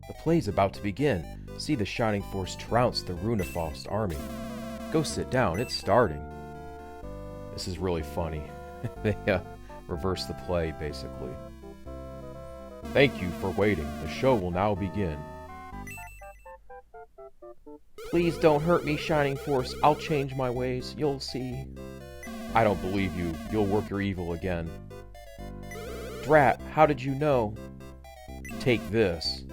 The play's about to begin. See the Shining Force trounce the Runefaust army. Go sit down, it's starting. This is really funny. They reverse the play, basically. Thank you for waiting. The show will now begin. Please don't hurt me, Shining Force. I'll change my ways. You'll see. I don't believe you. You'll work your evil again. Drat, how did you know? Take this.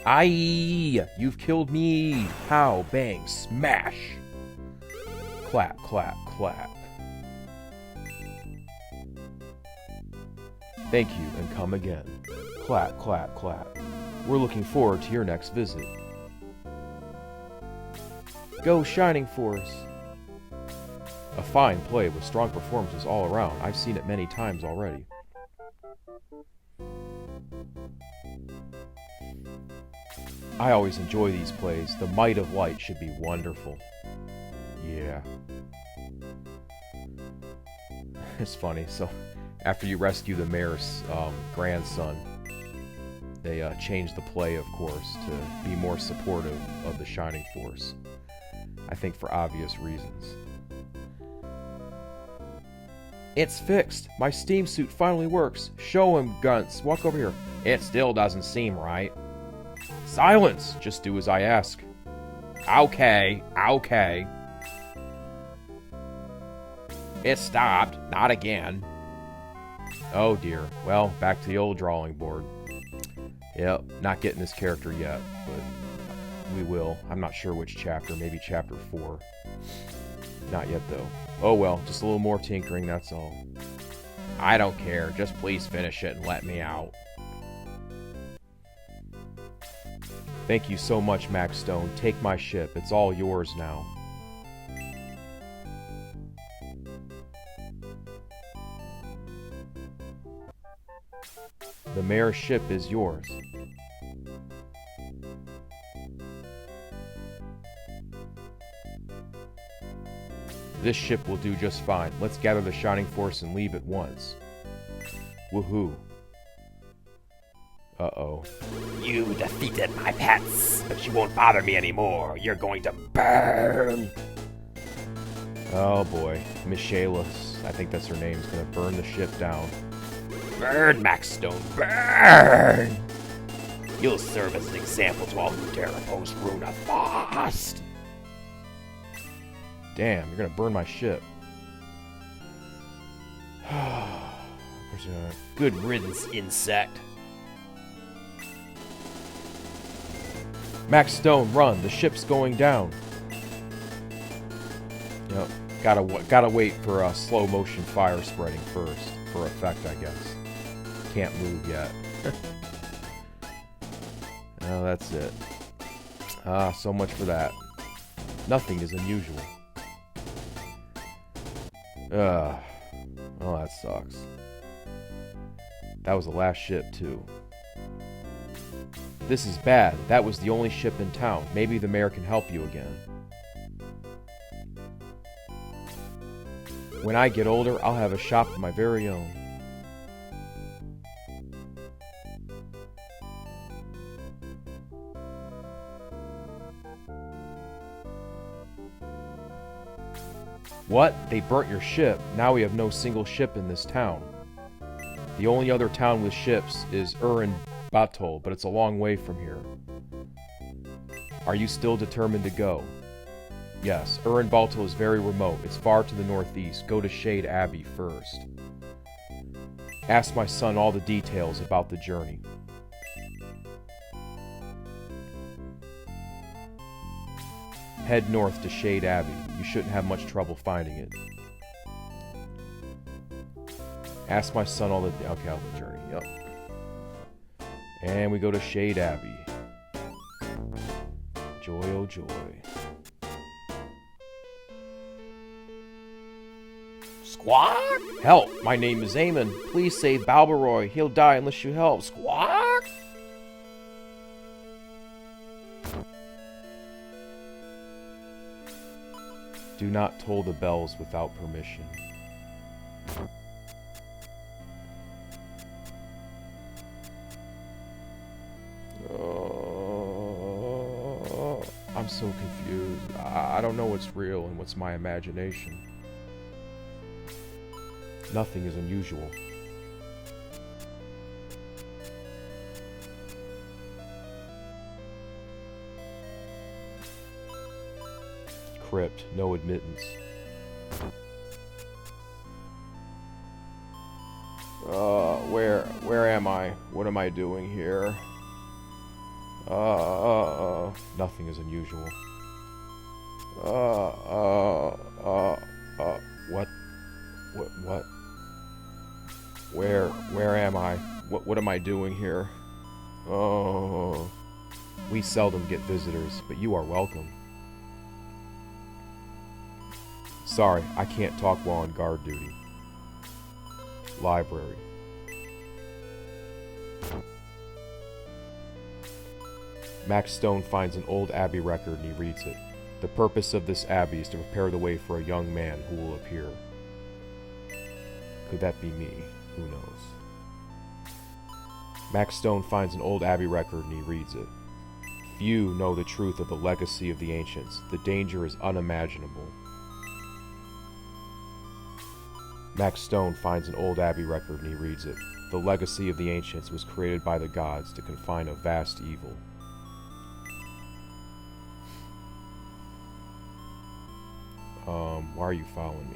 Aye! You've killed me! How? Bang! Smash! Clap, clap, clap. Thank you, and come again. Clap, clap, clap. We're looking forward to your next visit. Go, Shining Force! A fine play with strong performances all around. I've seen it many times already. I always enjoy these plays. The might of light should be wonderful. Yeah. It's funny. So, after you rescue the mayor's grandson, they change the play, of course, to be more supportive of the Shining Force. I think for obvious reasons. It's fixed. My steam suit finally works. Show him, Gunts. Walk over here. It still doesn't seem right. Silence! Just do as I ask. Okay, okay. It stopped. Not again. Oh dear. Well, back to the old drawing board. Yep, not getting this character yet, but we will. I'm not sure which chapter. Maybe chapter 4. Not yet, though. Oh well, just a little more tinkering, that's all. I don't care. Just please finish it and let me out. Thank you so much, Max Stone. Take my ship. It's all yours now. The mayor's ship is yours. This ship will do just fine. Let's gather the Shining Force and leave at once. Woohoo. Uh-oh. You defeated my pets, but you won't bother me anymore. You're going to burn. Oh boy. Miss Shayla, I think that's her name, is gonna burn the ship down. Burn, Max Stone, burn! You'll serve as an example to all who dare oppose Runefaust. Damn, you're gonna burn my ship. Good riddance, insect. Max Stone, run! The ship's going down. Yep, gotta wait for slow motion fire spreading first for effect, I guess. Can't move yet. Oh, that's it. Ah, so much for that. Nothing is unusual. Oh, that sucks. That was the last ship, too. This is bad. That was the only ship in town. Maybe the mayor can help you again. When I get older, I'll have a shop of my very own. What? They burnt your ship. Now we have no single ship in this town. The only other town with ships is Batol, but it's a long way from here. Are you still determined to go? Yes, Batol is very remote. It's far to the northeast. Go to Shade Abbey first. Ask my son all the details about the journey. Head north to Shade Abbey. You shouldn't have much trouble finding it. Ask my son all the... Okay, I'll the journey. Yep. And we go to Shade Abbey. Joy, oh joy. Squawk! Help! My name is Eamon. Please save Balbaroy. He'll die unless you help. Squawk! Do not toll the bells without permission. I'm so confused. I don't know what's real and what's my imagination. Nothing is unusual. Crypt, no admittance. Where am I? What am I doing here? Nothing is unusual. What? Where am I? What am I doing here? Oh, we seldom get visitors, but you are welcome. Sorry, I can't talk while on guard duty. Library. Max Stone finds an old abbey record and he reads it. The purpose of this abbey is to prepare the way for a young man who will appear. Could that be me? Who knows? Max Stone finds an old abbey record and he reads it. Few know the truth of the legacy of the ancients. The danger is unimaginable. Max Stone finds an old abbey record and he reads it. The legacy of the ancients was created by the gods to confine a vast evil. Why are you following me?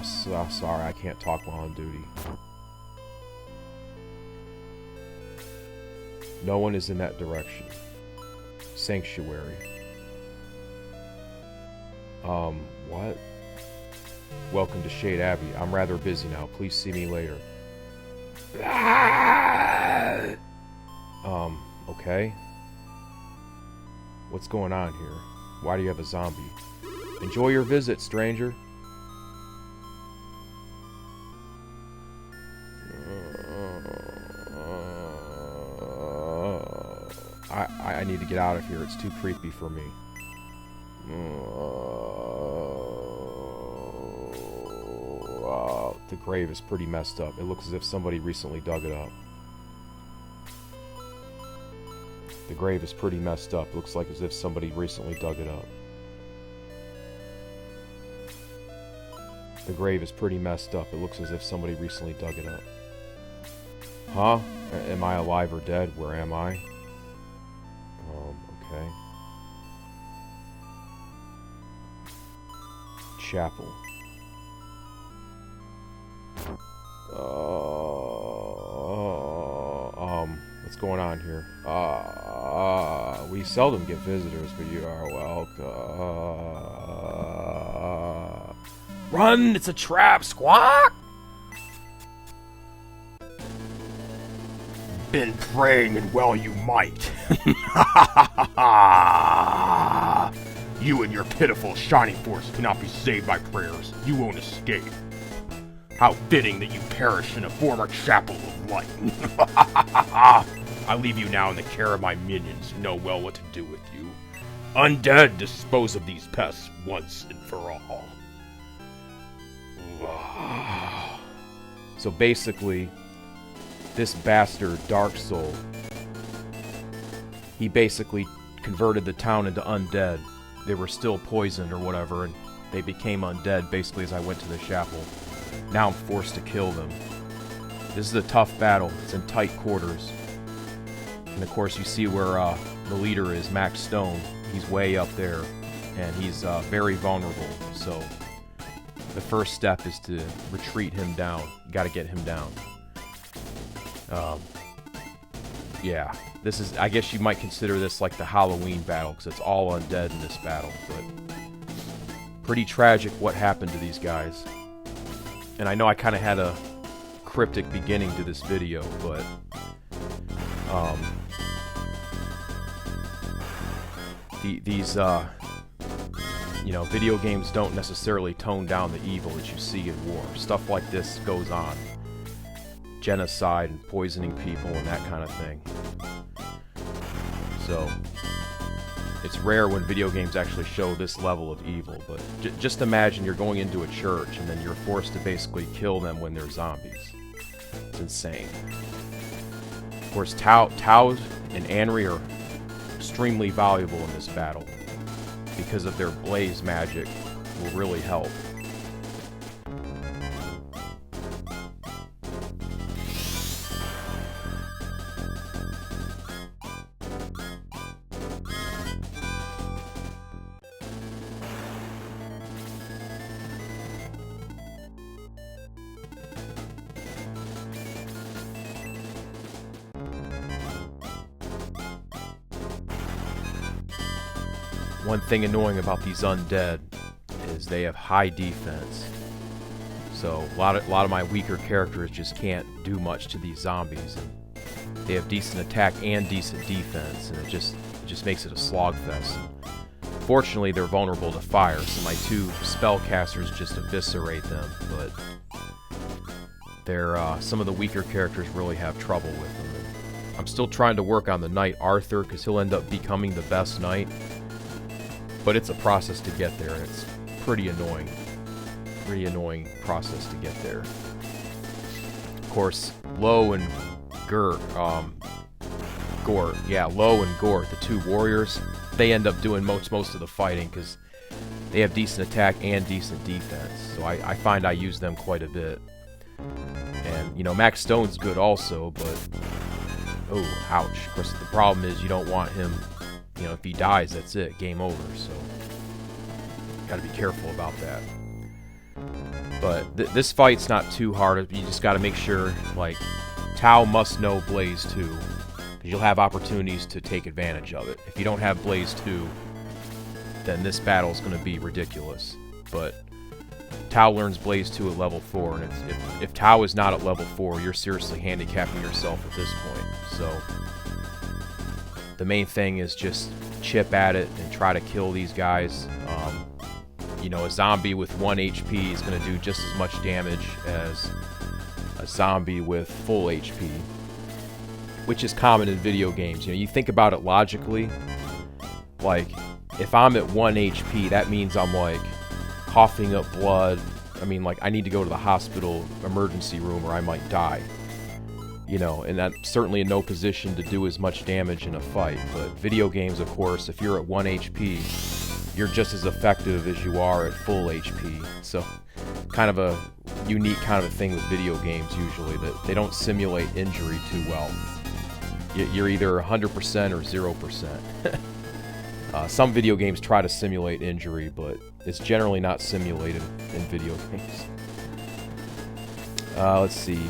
Sorry, I can't talk while on duty. No one is in that direction. Sanctuary. What? Welcome to Shade Abbey. I'm rather busy now. Please see me later. Okay. What's going on here? Why do you have a zombie? Enjoy your visit, stranger. I need to get out of here. It's too creepy for me. The grave is pretty messed up. It looks as if somebody recently dug it up. The grave is pretty messed up. Looks like as if somebody recently dug it up. The grave is pretty messed up. It looks as if somebody recently dug it up. Huh? Am I alive or dead? Where am I? Okay. Chapel. What's going on here? We seldom get visitors, but you are welcome. Run! It's a trap! Squawk! Been praying, and well you might. You and your pitiful shining force cannot be saved by prayers. You won't escape. How fitting that you perish in a former chapel of light. I leave you now in the care of my minions who know well what to do with you. Undead, dispose of these pests once and for all. So basically, this bastard, Dark Soul, he basically converted the town into undead. They were still poisoned or whatever, and they became undead basically as I went to the chapel. Now I'm forced to kill them. This is a tough battle. It's in tight quarters. And of course you see where the leader is, Max Stone. He's way up there, and he's very vulnerable. So the first step is to retreat him down. You gotta get him down. Yeah, this is, I guess you might consider this like the Halloween battle, because it's all undead in this battle, but pretty tragic what happened to these guys. And I know I kind of had a cryptic beginning to this video, but these you know, video games don't necessarily tone down the evil that you see in war. Stuff like this goes on. Genocide and poisoning people and that kind of thing. So it's rare when video games actually show this level of evil, but just imagine you're going into a church and then you're forced to basically kill them when they're zombies. It's insane. Of course, Tao and Anri are extremely valuable in this battle because of their blaze magic will really help. One thing annoying about these undead is they have high defense. So a lot of my weaker characters just can't do much to these zombies. And they have decent attack and decent defense, and it just makes it a slogfest. Fortunately, they're vulnerable to fire, so my 2 spellcasters just eviscerate them. But they're some of the weaker characters really have trouble with them. And I'm still trying to work on the Knight Arthur because he'll end up becoming the best knight. But it's a process to get there, and it's pretty annoying. Pretty annoying process to get there. Of course, Lo and Gort, Lo and Gort, the 2 warriors, they end up doing most of the fighting because they have decent attack and decent defense. So I find I use them quite a bit. And, you know, Max Stone's good also, but... oh, ouch. Of course, the problem is you don't want him... You know, if he dies, that's it. Game over. So, gotta be careful about that. But this fight's not too hard. You just gotta make sure, like, Tao must know Blaze 2. Because you'll have opportunities to take advantage of it. If you don't have Blaze 2, then this battle's gonna be ridiculous. But Tao learns Blaze 2 at level 4. And if Tao is not at level 4, you're seriously handicapping yourself at this point. So... the main thing is just chip at it and try to kill these guys. You know, a zombie with 1 HP is going to do just as much damage as a zombie with full HP, which is common in video games. You know, you think about it logically, like, if I'm at 1 HP, that means I'm, like, coughing up blood. I mean, like, I need to go to the hospital emergency room or I might die. You know, and I'm certainly in no position to do as much damage in a fight. But video games, of course, if you're at 1 HP, you're just as effective as you are at full HP. So, kind of a unique kind of a thing with video games usually, that they don't simulate injury too well. You're either 100% or 0%. Some video games try to simulate injury, but it's generally not simulated in video games. Let's see.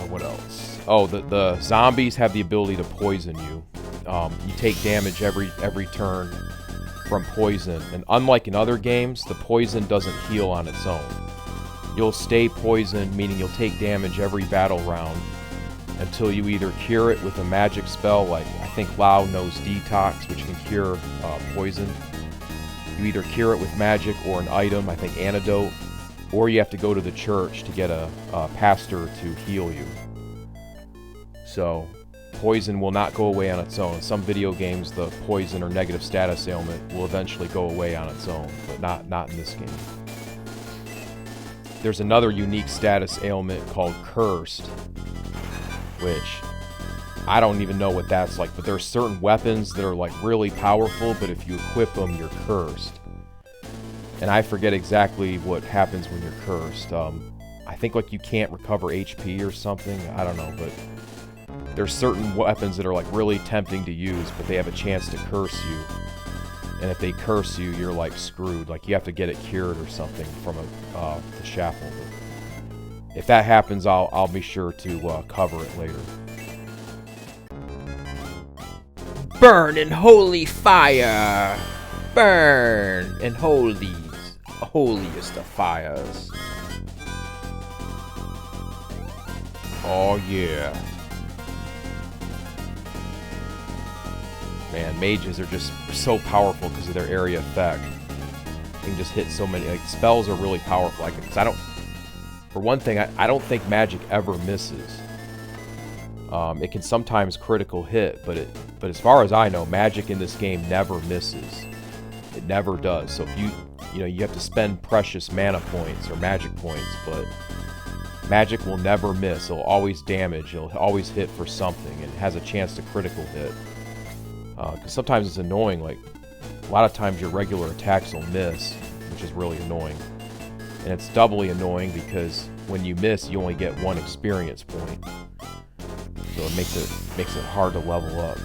What else? Oh, the zombies have the ability to poison you. You take damage every turn from poison, and unlike in other games, the poison doesn't heal on its own. You'll stay poisoned, meaning you'll take damage every battle round until you either cure it with a magic spell, like I think Lao knows Detox, which can cure poison. You either cure it with magic or an item, I think Antidote, or you have to go to the church to get a pastor to heal you. So, poison will not go away on its own. In some video games, the poison or negative status ailment will eventually go away on its own, but not in this game. There's another unique status ailment called Cursed, which I don't even know what that's like, but there are certain weapons that are like really powerful, but if you equip them, you're cursed. And I forget exactly what happens when you're cursed. I think like you can't recover HP or something. I don't know, but there's certain weapons that are like really tempting to use, but they have a chance to curse you. And if they curse you, you're like screwed. Like you have to get it cured or something from the chapel. But if that happens, I'll be sure to cover it later. Burn in holy fire! Burn in holiest of fires. Oh yeah. Man, mages are just so powerful because of their area effect. They can just hit so many, like, spells are really powerful. Like, cause for one thing, I don't think magic ever misses. It can sometimes critical hit, but as far as I know, magic in this game never misses. It never does. So if you have to spend precious mana points or magic points, but magic will never miss. It'll always damage. It'll always hit for something, and it has a chance to critical hit. Because sometimes it's annoying, like, a lot of times your regular attacks will miss, which is really annoying. And it's doubly annoying because when you miss, you only get 1 experience point. So it makes it hard to level up.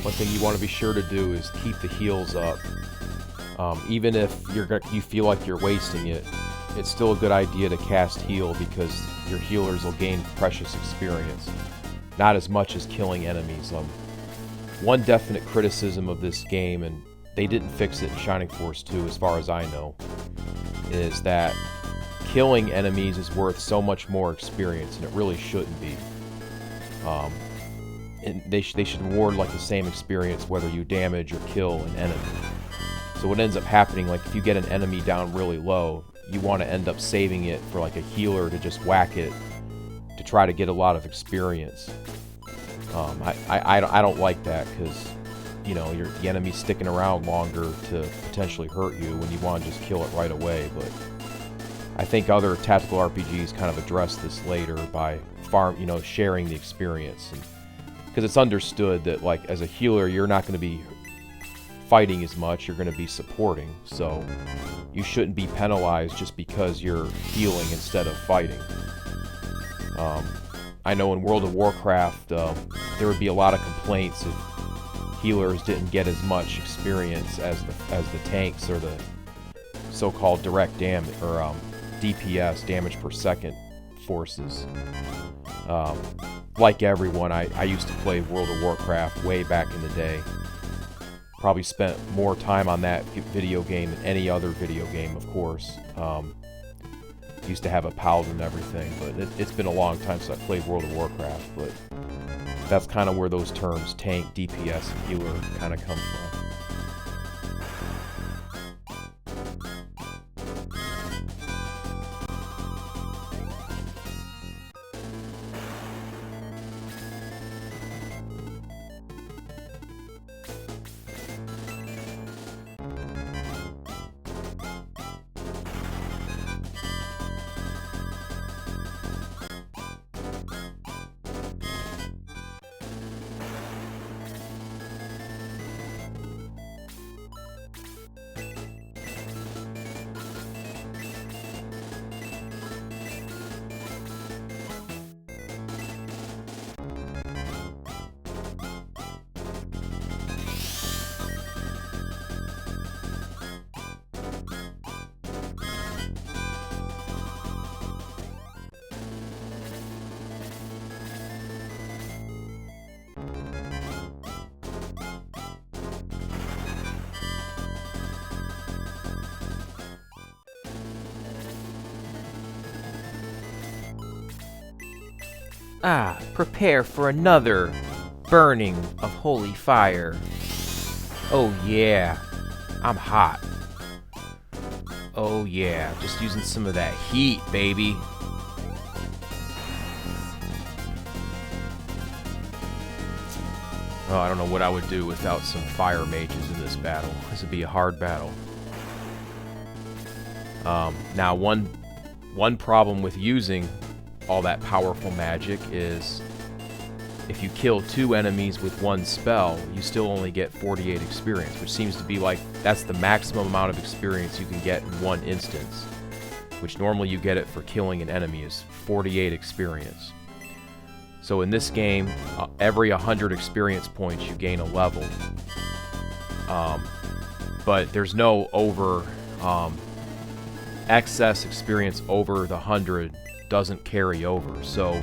One thing you want to be sure to do is keep the heals up. Even if you feel like you're wasting it, it's still a good idea to cast heal because your healers will gain precious experience. Not as much as killing enemies. One definite criticism of this game, and they didn't fix it in Shining Force 2 as far as I know, is that killing enemies is worth so much more experience, and it really shouldn't be. And they should reward like the same experience whether you damage or kill an enemy. So what ends up happening, like if you get an enemy down really low, you want to end up saving it for like a healer to just whack it to try to get a lot of experience. I don't like that because, you know, the enemy's sticking around longer to potentially hurt you when you want to just kill it right away. But I think other tactical RPGs kind of address this later by sharing the experience. Because it's understood that, like, as a healer, you're not going to be fighting as much, you're going to be supporting, so you shouldn't be penalized just because you're healing instead of fighting. I know in World of Warcraft, there would be a lot of complaints if healers didn't get as much experience as the tanks or the so-called direct damage, or DPS, damage per second forces. Like everyone, I used to play World of Warcraft way back in the day. Probably spent more time on that video game than any other video game, of course. Used to have a paladin and everything, but it's been a long time since I played World of Warcraft. But that's kind of where those terms, tank, DPS, and healer, kind of come from. Prepare for another burning of holy fire. Oh yeah, I'm hot. Oh yeah, just using some of that heat, baby. Oh, I don't know what I would do without some fire mages in this battle. This would be a hard battle. Now, one problem with using all that powerful magic is if you kill 2 enemies with 1 spell, you still only get 48 experience, which seems to be like that's the maximum amount of experience you can get in 1 instance, which normally you get it for killing an enemy is 48 experience. So in this game, every 100 experience points you gain a level, but there's no excess experience over the 100 doesn't carry over. So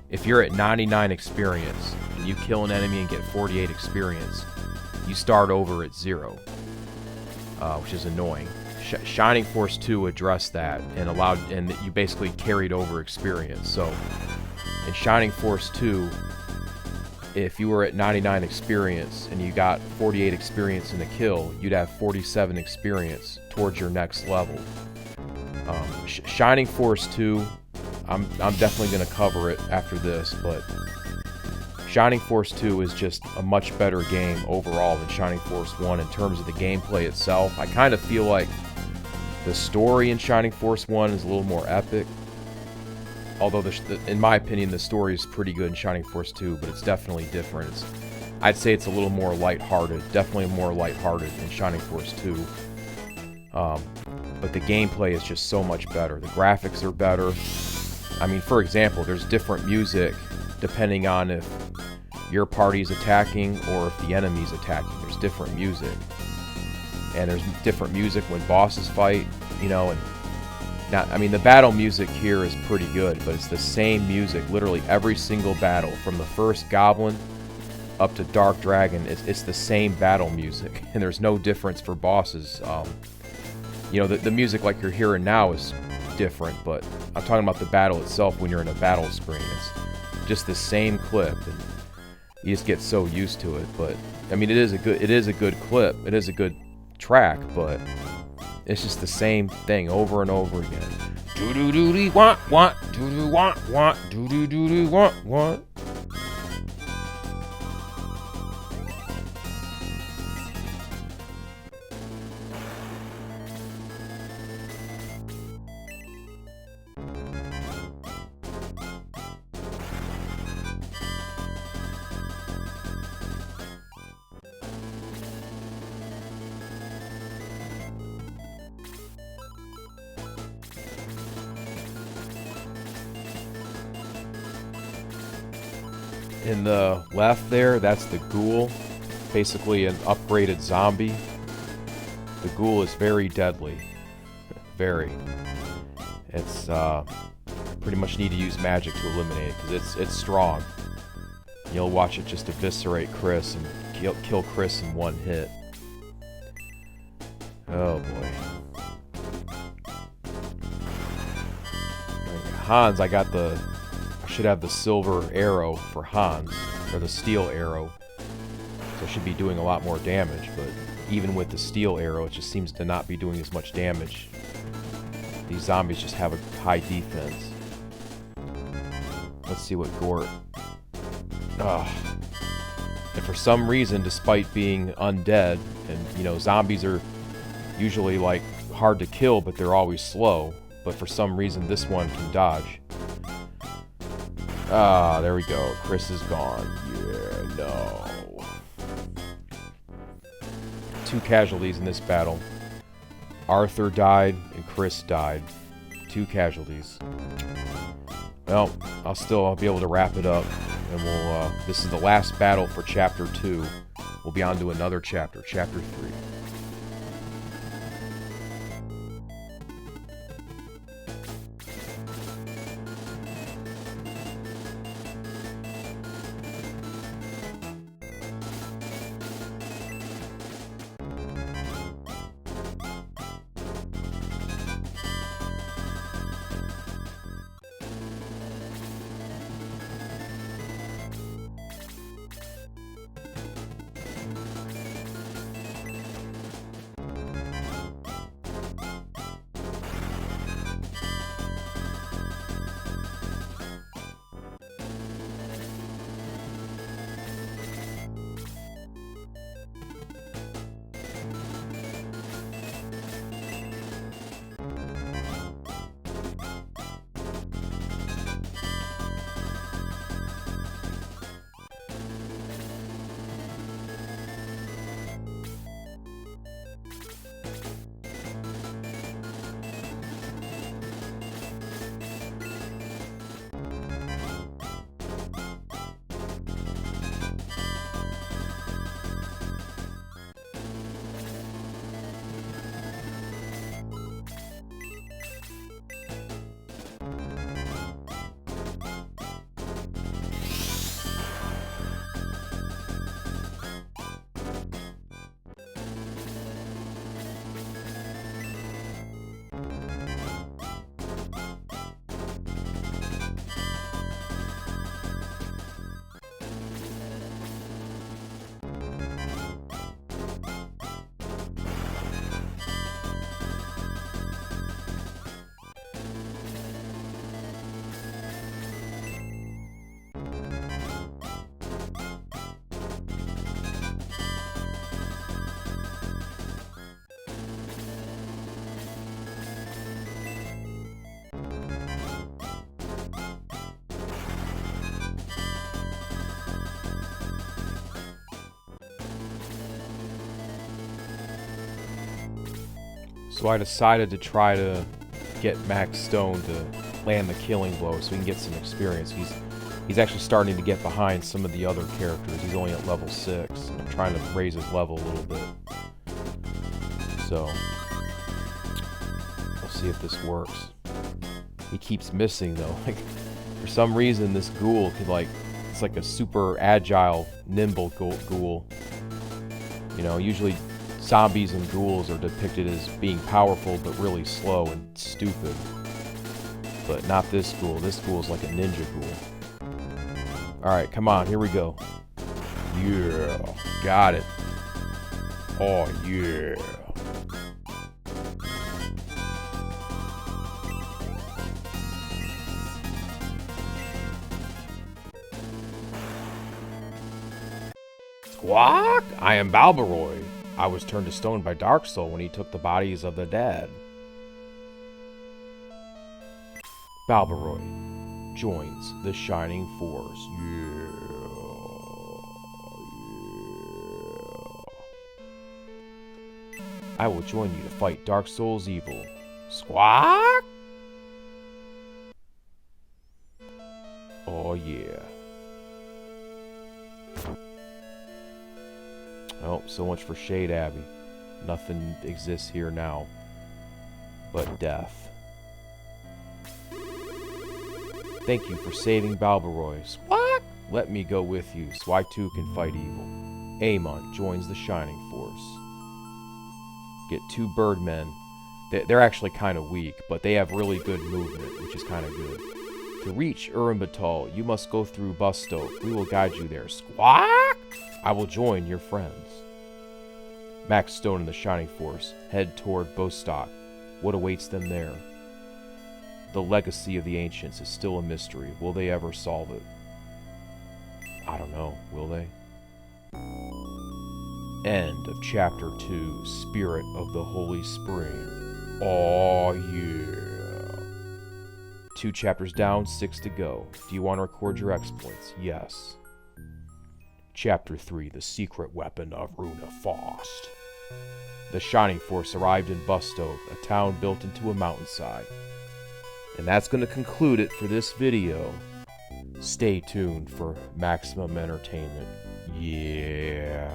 if you're at 99 experience and you kill an enemy and get 48 experience, you start over at 0, which is annoying. Shining Force 2 addressed that and you basically carried over experience. So in Shining Force 2, if you were at 99 experience and you got 48 experience in a kill, you'd have 47 experience towards your next level. Shining Force 2 I'm definitely going to cover it after this, but Shining Force 2 is just a much better game overall than Shining Force 1 in terms of the gameplay itself. I kind of feel like the story in Shining Force 1 is a little more epic. Although, in my opinion, the story is pretty good in Shining Force 2, but it's definitely different. I'd say it's a little more lighthearted. Definitely more lighthearted in Shining Force 2. But the gameplay is just so much better. The graphics are better. I mean, for example, there's different music depending on if your party's attacking or if the enemy's attacking. There's different music. And there's different music when bosses fight, you know, and I mean, the battle music here is pretty good, but it's the same music, literally every single battle, from the first Goblin up to Dark Dragon. It's the same battle music, and there's no difference for bosses. You know, the music like you're hearing now is different, but I'm talking about the battle itself when you're in a battle screen. It's just the same clip, and you just get so used to it. But I mean, it is a good clip. It is a good track, but it's just the same thing over and over again. Do do do do want do do want do do do do want. In the left there, that's the ghoul, basically an upgraded zombie. The ghoul is very deadly, very. It's pretty much need to use magic to eliminate it because it's strong. You'll watch it just eviscerate Chris and kill Chris in one hit. Oh boy. Hans, I should have the silver arrow for Hans, or the steel arrow, so I should be doing a lot more damage, but even with the steel arrow, it just seems to not be doing as much damage. These zombies just have a high defense. Let's see what Gort... And for some reason, despite being undead, and, you know, zombies are usually, like, hard to kill, but they're always slow, but for some reason, this one can dodge. Ah, there we go. Chris is gone. Yeah, no. 2 casualties in this battle. Arthur died and Chris died. 2 casualties. Well, I'll be able to wrap it up. And we'll, this is the last battle for Chapter 2. We'll be on to another chapter, Chapter 3. So I decided to try to get Max Stone to land the killing blow so we can get some experience. He's actually starting to get behind some of the other characters. He's only at level 6. And I'm trying to raise his level a little bit. So, we'll see if this works. He keeps missing though. Like, for some reason this ghoul could it's like a super agile, nimble ghoul. You know, usually zombies and ghouls are depicted as being powerful but really slow and stupid. But not this ghoul. This ghoul is like a ninja ghoul. Alright, come on, here we go. Yeah, got it. Oh, yeah. Squawk! I am Balbaroy. I was turned to stone by Dark Soul when he took the bodies of the dead. Balbaroy joins the Shining Force. Yeah. I will join you to fight Dark Soul's evil. Squawk! Oh yeah. Oh, so much for Shade Abbey. Nothing exists here now but death. Thank you for saving Balbaroy. Squawk! Let me go with you so I too can fight evil. Amon joins the Shining Force. Get 2 Birdmen. They're actually kind of weak, but they have really good movement, which is kind of good. To reach Urimbatool, you must go through Bustoke. We will guide you there. Squawk! I will join your friends. Max Stone and the Shining Force head toward Bostock. What awaits them there? The legacy of the ancients is still a mystery. Will they ever solve it? I don't know. Will they? End of Chapter 2, Spirit of the Holy Spring. Aw, yeah. 2 chapters down, 6 to go. Do you want to record your exploits? Yes. Chapter 3, The Secret Weapon of Runa Faust. The Shining Force arrived in Bustoke, a town built into a mountainside. And that's going to conclude it for this video. Stay tuned for maximum entertainment. Yeah.